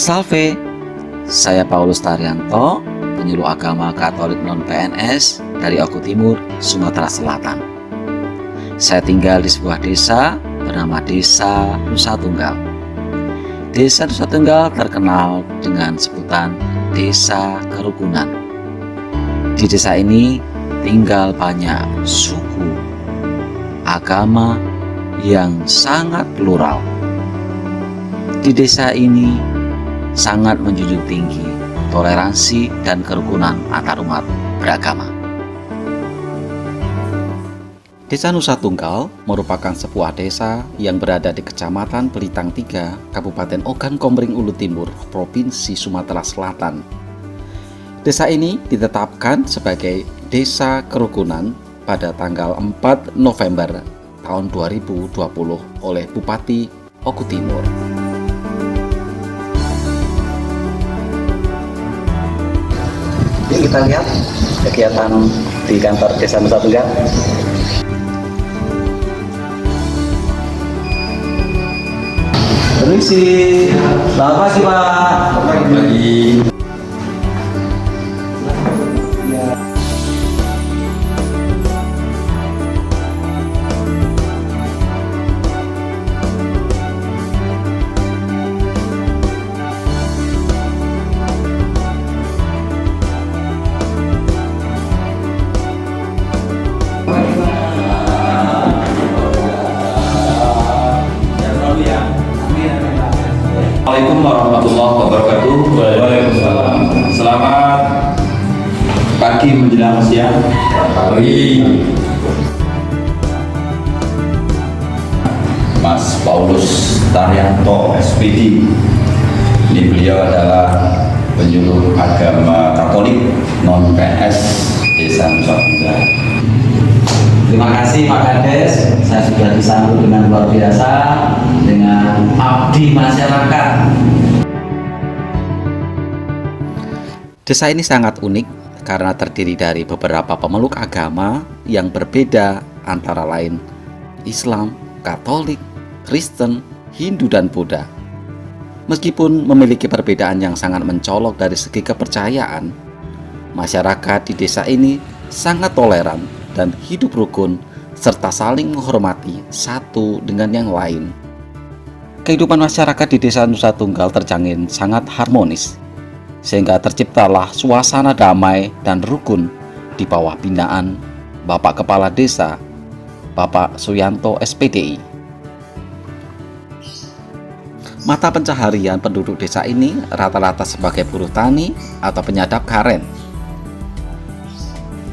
Salve, saya Paulus Taryanto, penyuluh agama Katolik non-PNS dari Oku Timur, Sumatera Selatan. Saya tinggal di sebuah desa bernama Desa Nusa Tunggal. Desa Nusa Tunggal terkenal dengan sebutan Desa Kerukunan. Di desa ini tinggal banyak suku, agama yang sangat plural. Di desa ini sangat menjunjung tinggi toleransi dan kerukunan antarumat beragama. Desa Nusa Tunggal merupakan sebuah desa yang berada di Kecamatan Belitang 3, Kabupaten Ogan Komering Ulu Timur, Provinsi Sumatera Selatan. Desa ini ditetapkan sebagai Desa Kerukunan pada tanggal 4 November tahun 2020 oleh Bupati Oku Timur. Yuk kita lihat kegiatan di kantor Desa Nusa Tunggal. Permisi, selamat pagi Pak. Selamat pagi. Assalamualaikum warahmatullahi wabarakatuh. Waalaikumsalam. Selamat pagi menjelang siang. Pagi. Mas Paulus Taryanto SPD. Ini beliau adalah penyuluh agama Katolik non-PNS Desa Nusa Tunggal. Terima kasih Pak Kades, saya sudah disambut dengan luar biasa dengan abdi masyarakat. Desa ini sangat unik karena terdiri dari beberapa pemeluk agama yang berbeda antara lain Islam, Katolik, Kristen, Hindu, dan Buddha. Meskipun memiliki perbedaan yang sangat mencolok dari segi kepercayaan, masyarakat di desa ini sangat toleran dan hidup rukun serta saling menghormati satu dengan yang lain. Kehidupan masyarakat di Desa Nusa Tunggal terjalin sangat harmonis, sehingga terciptalah suasana damai dan rukun di bawah binaan Bapak Kepala Desa, Bapak Suyanto SPDI. Mata pencaharian penduduk desa ini rata-rata sebagai buruh tani atau penyadap karen.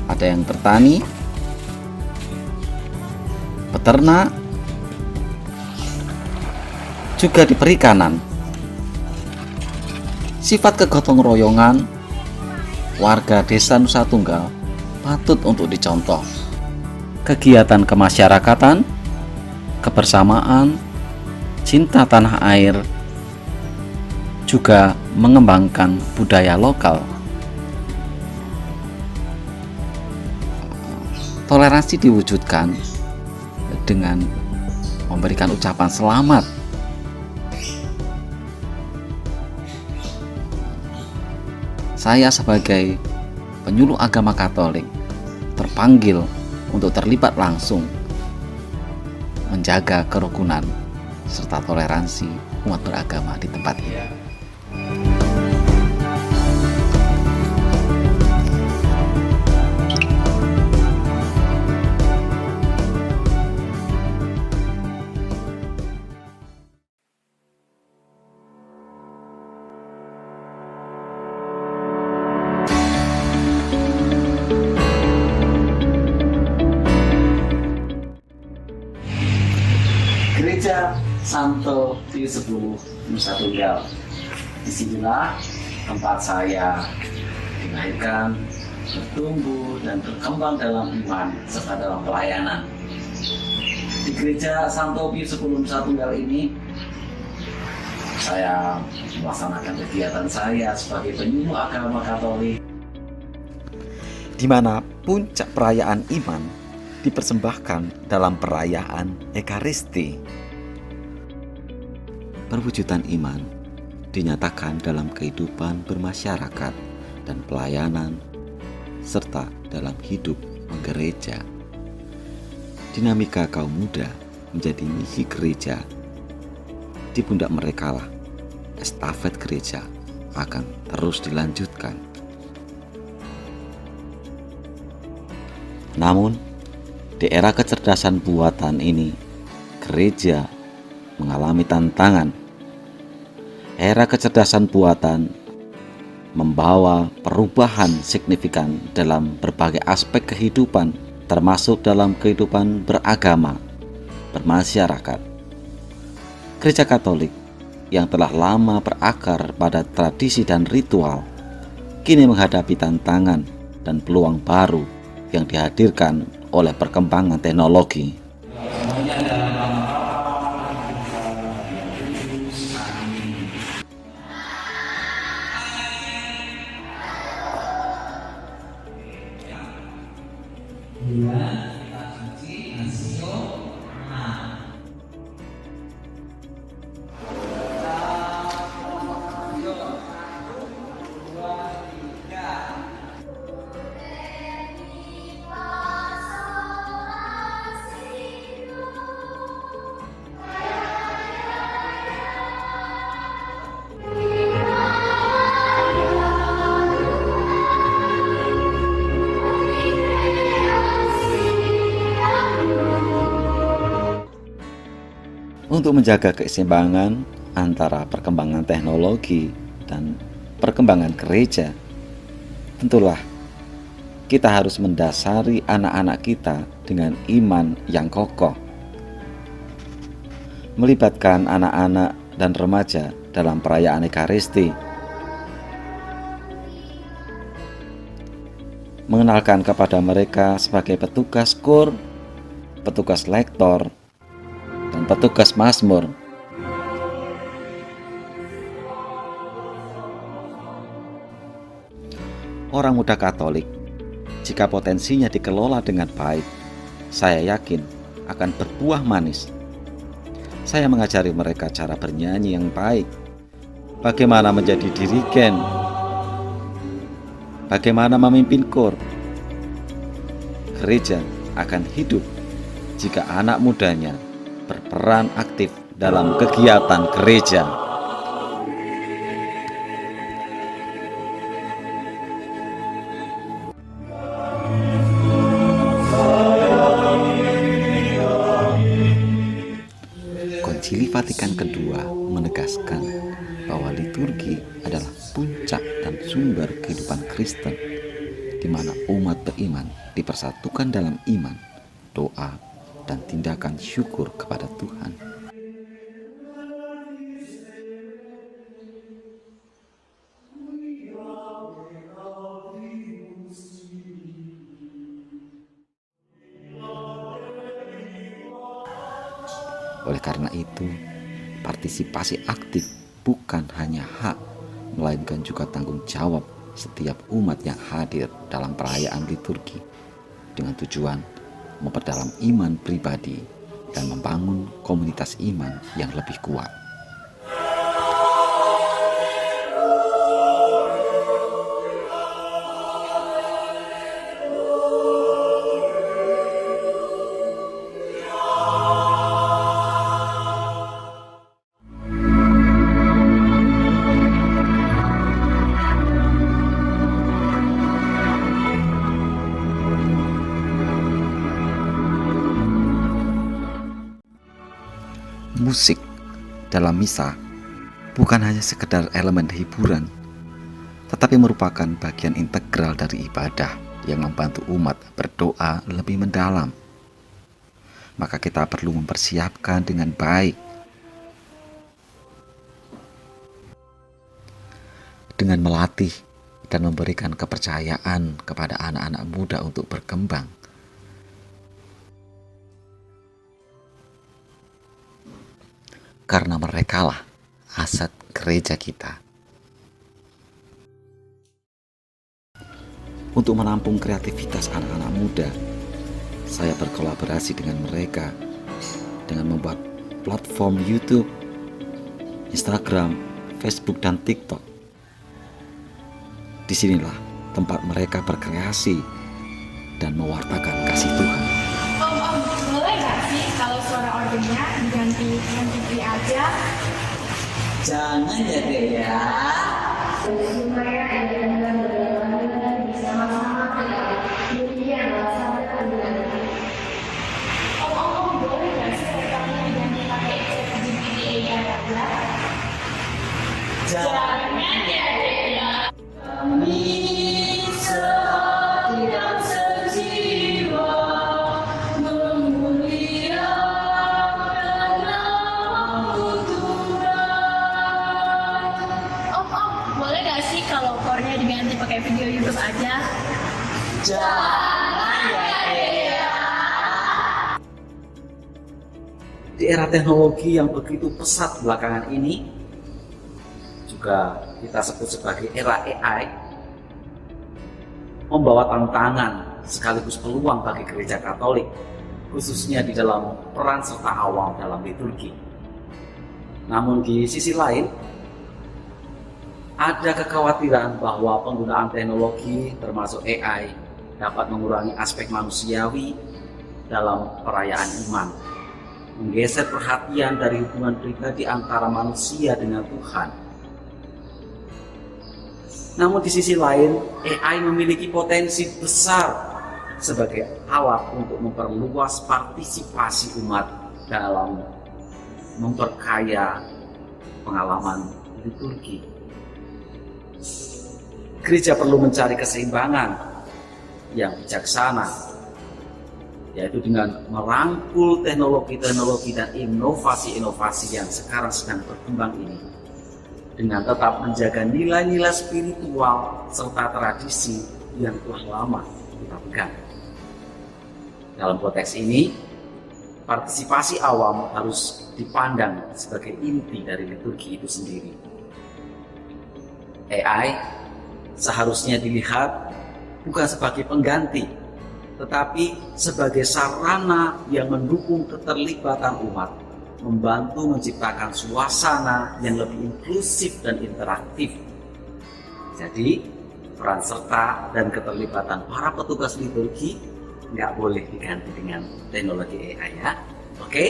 Ada yang bertani, peternak, juga di perikanan. Sifat kegotong royongan warga Desa Nusa Tunggal patut untuk dicontoh. Kegiatan kemasyarakatan, kebersamaan, cinta tanah air, juga mengembangkan budaya lokal. Toleransi diwujudkan dengan memberikan ucapan selamat. Saya sebagai penyuluh agama Katolik terpanggil untuk terlibat langsung menjaga kerukunan serta toleransi umat beragama di tempat ini. Gereja Santo Pius X Nusa Tunggal. Disinilah tempat saya dilahirkan, bertumbuh dan berkembang dalam iman serta dalam pelayanan. Di Gereja Santo Pius X Nusa Tunggal ini, saya melaksanakan kegiatan saya sebagai penyuluh agama Katolik, di mana puncak perayaan iman dipersembahkan dalam perayaan Ekaristi. Perwujudan iman dinyatakan dalam kehidupan bermasyarakat dan pelayanan, serta dalam hidup menggereja. Dinamika kaum muda menjadi misi gereja. Di pundak mereka lah estafet gereja akan terus dilanjutkan. Namun, di era kecerdasan buatan ini, gereja mengalami tantangan. Era kecerdasan buatan membawa perubahan signifikan dalam berbagai aspek kehidupan, termasuk dalam kehidupan beragama, bermasyarakat. Gereja Katolik yang telah lama berakar pada tradisi dan ritual, kini menghadapi tantangan dan peluang baru yang dihadirkan oleh perkembangan teknologi. Untuk menjaga keseimbangan antara perkembangan teknologi dan perkembangan gereja, tentulah kita harus mendasari anak-anak kita dengan iman yang kokoh. Melibatkan anak-anak dan remaja dalam perayaan Ekaristi. Mengenalkan kepada mereka sebagai petugas KUR, petugas lektor, dan petugas Mazmur. Orang muda Katolik, jika potensinya dikelola dengan baik, saya yakin akan berbuah manis. Saya mengajari mereka cara bernyanyi yang baik, bagaimana menjadi dirigen, bagaimana memimpin KUR. Gereja akan hidup jika anak mudanya berperan aktif dalam kegiatan gereja. Konsili Vatikan II menegaskan bahwa liturgi adalah puncak dan sumber kehidupan Kristen, di mana umat beriman dipersatukan dalam iman, doa, dan tindakan syukur kepada Tuhan. Oleh karena itu, partisipasi aktif bukan hanya hak, melainkan juga tanggung jawab setiap umat yang hadir dalam perayaan liturgi, dengan tujuan memperdalam iman pribadi dan membangun komunitas iman yang lebih kuat. Musik dalam misa bukan hanya sekedar elemen hiburan, tetapi merupakan bagian integral dari ibadah yang membantu umat berdoa lebih mendalam. Maka kita perlu mempersiapkan dengan baik dengan melatih dan memberikan kepercayaan kepada anak-anak muda untuk berkembang. Karena merekalah aset gereja kita. Untuk menampung kreativitas anak-anak muda, saya berkolaborasi dengan mereka dengan membuat platform YouTube, Instagram, Facebook dan TikTok. Disinilah tempat mereka berkreasi dan mewartakan kasih Tuhan. Om, boleh nggak sih kalau suara organnya diganti dengan TV aja? Jangan ya Dek ya. Supaya ada bisa sama-sama kemudian Om, boleh nggak sih organnya diganti pakai ChatGPT AI aja? Jangan ya Dek ya. Kami setiap sejiwa memuliakan nama-Mu Tuhan. Om, boleh nggak sih kalau core-nya diganti pakai video YouTube aja? Jangan ya Dek ya. Di era teknologi yang begitu pesat belakangan ini, juga kita sebut sebagai era AI, membawa tantangan sekaligus peluang bagi gereja Katolik, khususnya di dalam peran serta awam dalam liturgi. Namun di sisi lain, ada kekhawatiran bahwa penggunaan teknologi termasuk AI dapat mengurangi aspek manusiawi dalam perayaan iman, menggeser perhatian dari hubungan pribadi antara manusia dengan Tuhan. Namun di sisi lain, AI memiliki potensi besar sebagai alat untuk memperluas partisipasi umat dalam memperkaya pengalaman liturgi. Gereja perlu mencari keseimbangan yang bijaksana, yaitu dengan merangkul teknologi-teknologi dan inovasi-inovasi yang sekarang sedang berkembang ini, dengan tetap menjaga nilai-nilai spiritual serta tradisi yang telah lama kita pegang. Dalam konteks ini, partisipasi awam harus dipandang sebagai inti dari liturgi itu sendiri. AI seharusnya dilihat bukan sebagai pengganti, tetapi sebagai sarana yang mendukung keterlibatan umat, membantu menciptakan suasana yang lebih inklusif dan interaktif. Jadi, peran serta dan keterlibatan para petugas liturgi nggak boleh diganti dengan teknologi AI ya. Oke?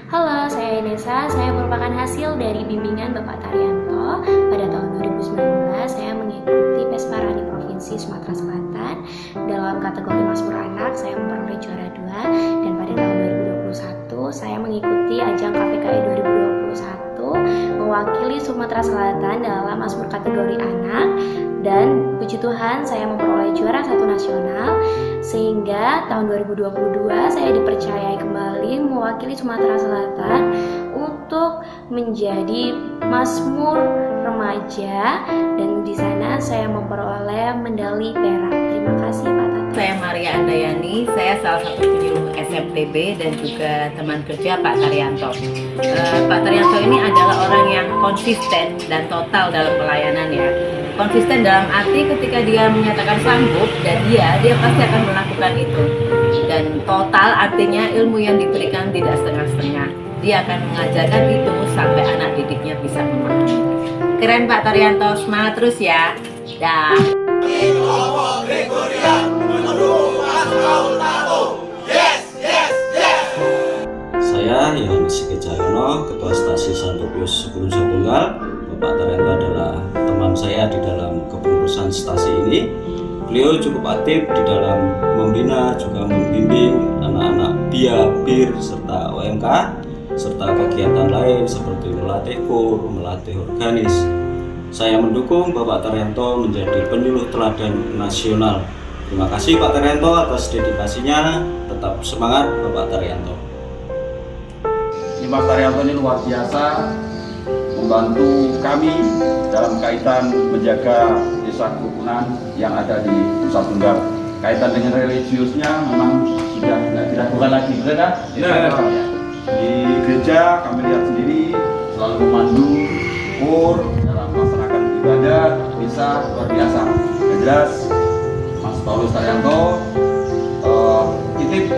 Halo, saya Inesa. Saya merupakan hasil dari bimbingan Bapak Taryanto. Pada tahun 2019, saya mengikuti Pesparani Provinsi Sumatera Selatan. Dalam kategori Mazmur Anak, saya memperoleh juara 2. Dan pada tahun 2021, saya mengikuti ajang KPKI 2021, mewakili Sumatera Selatan dalam Mazmur kategori Anak. Dan puji Tuhan, saya memperoleh juara 1 nasional. Sehingga tahun 2022 saya dipercayai kembali mewakili Sumatera Selatan untuk menjadi Mazmur remaja, dan di sana saya memperoleh medali perak. Terima kasih Pak Tata. Saya Maria Andayani, saya salah satu penyuluh SMTB dan juga teman kerja Pak Taryanto. Pak Taryanto ini adalah orang yang konsisten dan total dalam pelayanannya. Konsisten dalam arti ketika dia menyatakan sanggup dan dia pasti akan melakukan itu. Dan total artinya ilmu yang diberikan tidak setengah-setengah. Dia akan mengajarkan itu sampai anak didiknya bisa memahami. Keren Pak Taryanto, semangat terus ya. Dah. Saya Yohanes Sikejayono, Ketua Stasi Santo Pius Guru Satunggal. Bapak Taryanto adalah teman saya di dalam kepengurusan stasi ini. Beliau cukup aktif di dalam membina, juga membimbing anak-anak BIA, BIR, serta OMK, serta kegiatan lain seperti melatih KUR, melatih organis. Saya mendukung Bapak Taryanto menjadi penyuluh teladan nasional. Terima kasih Pak Taryanto atas dedikasinya. Tetap semangat Bapak Taryanto. Mas Taryanto ini luar biasa membantu kami dalam kaitan menjaga desa kerukunan yang ada di Nusa Tunggal. Kaitan dengan religiusnya memang sudah tidak diragukan lagi, betul kan? Di gereja kami lihat sendiri selalu memandu KUR dalam melaksanakan ibadah bisa luar biasa. Yang jelas Mas Paulus Taryanto titip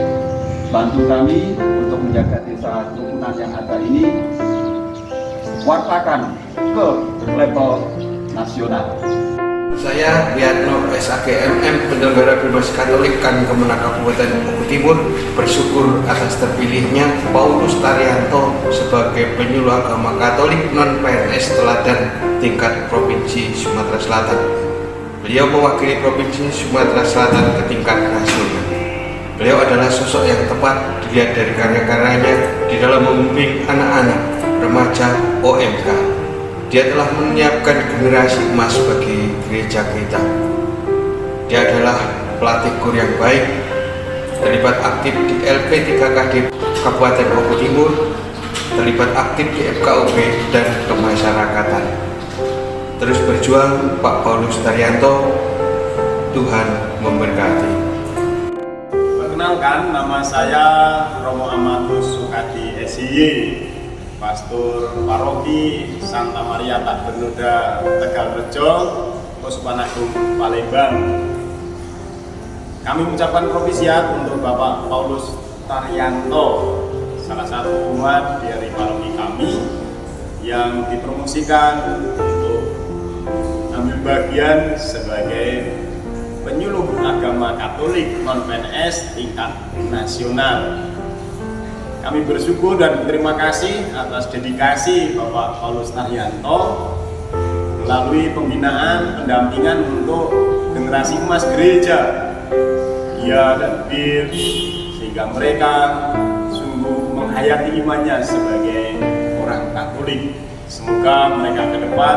bantu kami untuk menjaga desa kerukunan yang ada ini, wartakan ke level nasional. Saya Wiatno SAGMM, penyelenggara Bebas Katolik KAN Kemenak Kabupaten Bogor Timur, bersyukur atas terpilihnya Paulus Taryanto sebagai penyuluh agama Katolik non-PNS teladan tingkat Provinsi Sumatera Selatan. Beliau mewakili Provinsi Sumatera Selatan ke tingkat nasional. Beliau adalah sosok yang tepat dilihat dari karya-karyanya di dalam membimbing anak-anak remaja OMK. Dia telah menyiapkan generasi emas bagi gereja kita. Dia adalah pelatih kur yang baik, terlibat aktif di LP3KD Kabupaten Bogor Timur, terlibat aktif di FKUB dan kemasyarakatan. Terus berjuang Pak Paulus Taryanto, Tuhan memberkati. Perkenalkan, nama saya Romo Amatus Sukadi SIY, Pastor Paroki Santa Maria Tak Bernoda Tegalrejo, Uskupan Agung Palembang. Kami mengucapkan propisiat untuk Bapak Paulus Taryanto, salah satu umat dari paroki kami yang dipromosikan untuk ambil bagian sebagai penyuluh agama Katolik non-PNS tingkat nasional. Kami bersyukur dan berterima kasih atas dedikasi Bapak Paulus Taryanto melalui pembinaan pendampingan untuk generasi emas gereja. Ia dan Bir, sehingga mereka sungguh menghayati imannya sebagai orang Katolik. Semoga mereka ke depan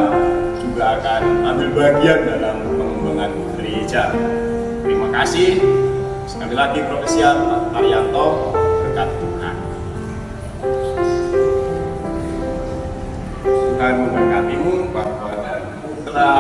juga akan ambil bagian dalam pengembangan gereja. Terima kasih. Sekali lagi propesiat Pak Taryanto, berkat Tuhan. Tuhan memberkatimu, Bapa dan Putra